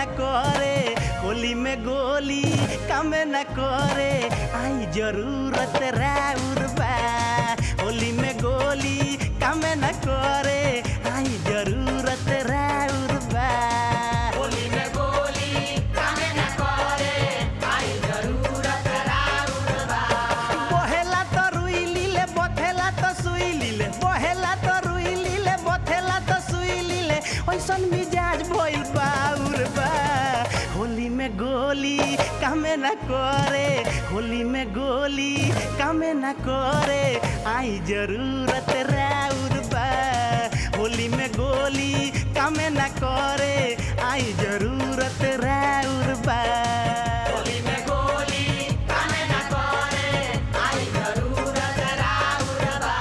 न करे होली में गोली कामे न करे आई जरूरत राउर बा होली में गोली कामे न करे आई जरूरत राउर बा होली में गोली कामे न करे आई जरूरत राउर बा बहेला तो रुई लीले बथेला तो सुई लीले बहेला तो रुई लीले बथेला तो सुई लीले ओइसन मिजाज भइल बाउर बा होली में गोली कामे न करे होली में गोली कामे न करे आई जरूरत राउर बा होली में गोली कामे न करे आई जरूरत राउर बा होली में गोली कामे न करे आई जरूरत राउर बा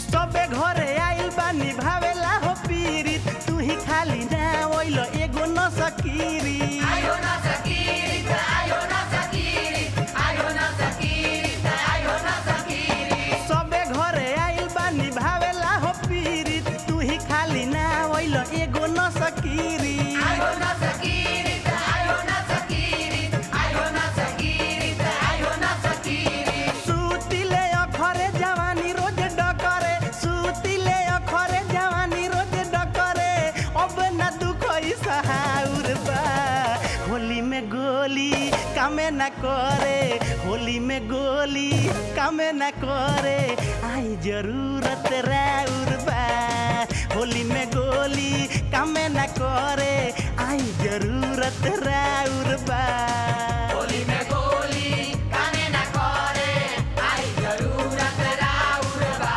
सबे घरे आइल बा निभावेला हो पीरी तू ही खाली ना ओइलो एगो न सकीरी आयो न सकीरी त आयो न सकीरी आयो न सकीरी त आयो न सकीरी सबे घरे आइल बा निभावेला हो पीरी तू ही खाली ना ओइलो एगो न सकीरी आयो न सकीरी त आयो न सकीरी आयो न सकीरी त आयो न सकीरी सुतिले अखरे जवानी रोज डकरे सुतिले अखरे जवानी रोज डकरे अब न दुखई सहाउर बा होली में गोली कामे न करे होली में गोली कामे न करे आई जरूरत राउर बा होली में गोली कामे न करे आई जरूरत राउर बा होली में गोली कामे न करे आई जरूरत राउर बा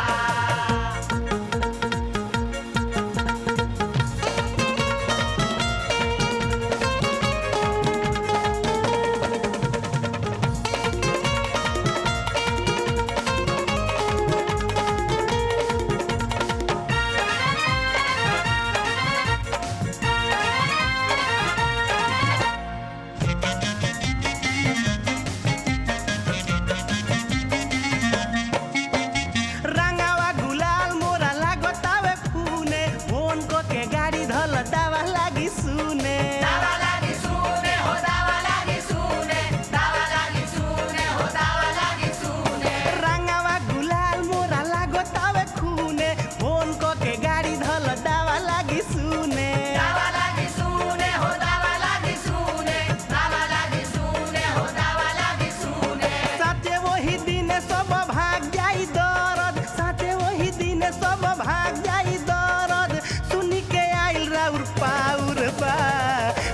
रंगावा गुलाल मोरा लागतावे खूने फोन को के गाड़ी धल दावा लागी सुने दावा लागी सुने हो दावा लागी सुने दावा लागी सुने हो दावा लागी सुने रंगावा गुलाल मोरा लागतावे खूने फोन को के गाड़ी धल दावा लागी सुने दावा लागी सुने हो दावा लागी सुने दावा लागी सुने हो दावा लागी सुने साथे वही दिन सब भाग जाई दरद साथे वही दिन सब भाग जाई दरद सुनी के आइल राउर पाउर बा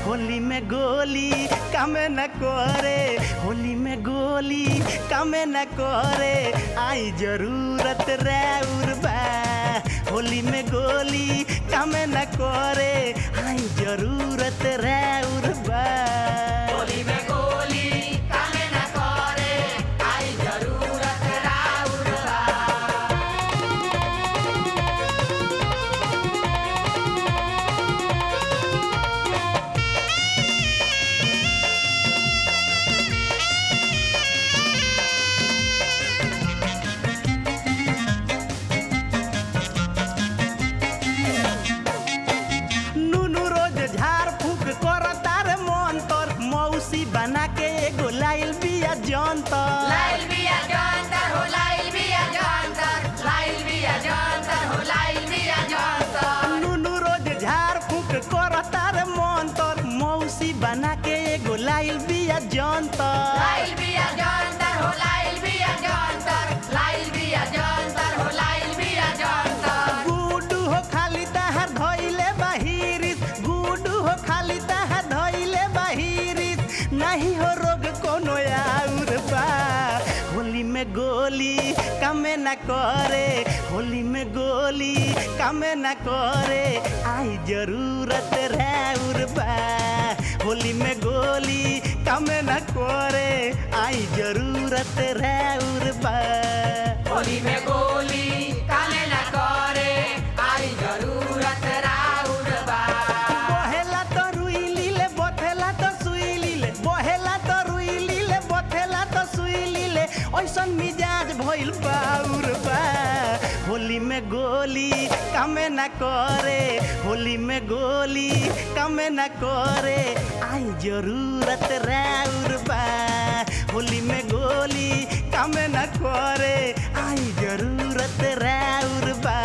होली में गोली कामे न करे होली में गोली कामे न करे आई जरूरत राउर बा होली में गोली कामे न करे आई जरूरत राउर बा होली में गोली कामे न करे आई जरूरत राउर बा नुनु रोज झाड़ फूक करता रे मंतर मौसी बना के एगो लाइल बिया जंतर लाइल बिया जंतर हो लाइल बिया जंतर लाइल बिया जंतर हो लाइल बिया जंतर नुनु रोज झाड़ फूक करता रे मंतर मौसी बना के एगो लाइल बिया जंतर लाइल बिया जंतर हो लाइल बिया जंतर लाइल बिया जंतर हो लाइल बिया जंतर गुडू हो खाली तहार धइले बाहिरिस गुडू हो खाली तहार धइले बाहिरिस नहीं हो रोग कोनो आउर बा होली में गोली कामे न करे होली में गोली कामे न करे आई जरूरत राउर बा होली में गोली कामे न करे आई जरूरत राउर बा होली में गोली कामे न करे आई भइल बाउर बा होली में गोली कामे ना करे होली में गोली कामे ना करे आई जरूरत राउर बा होली में गोली कामे ना करे आई जरूरत राउर बा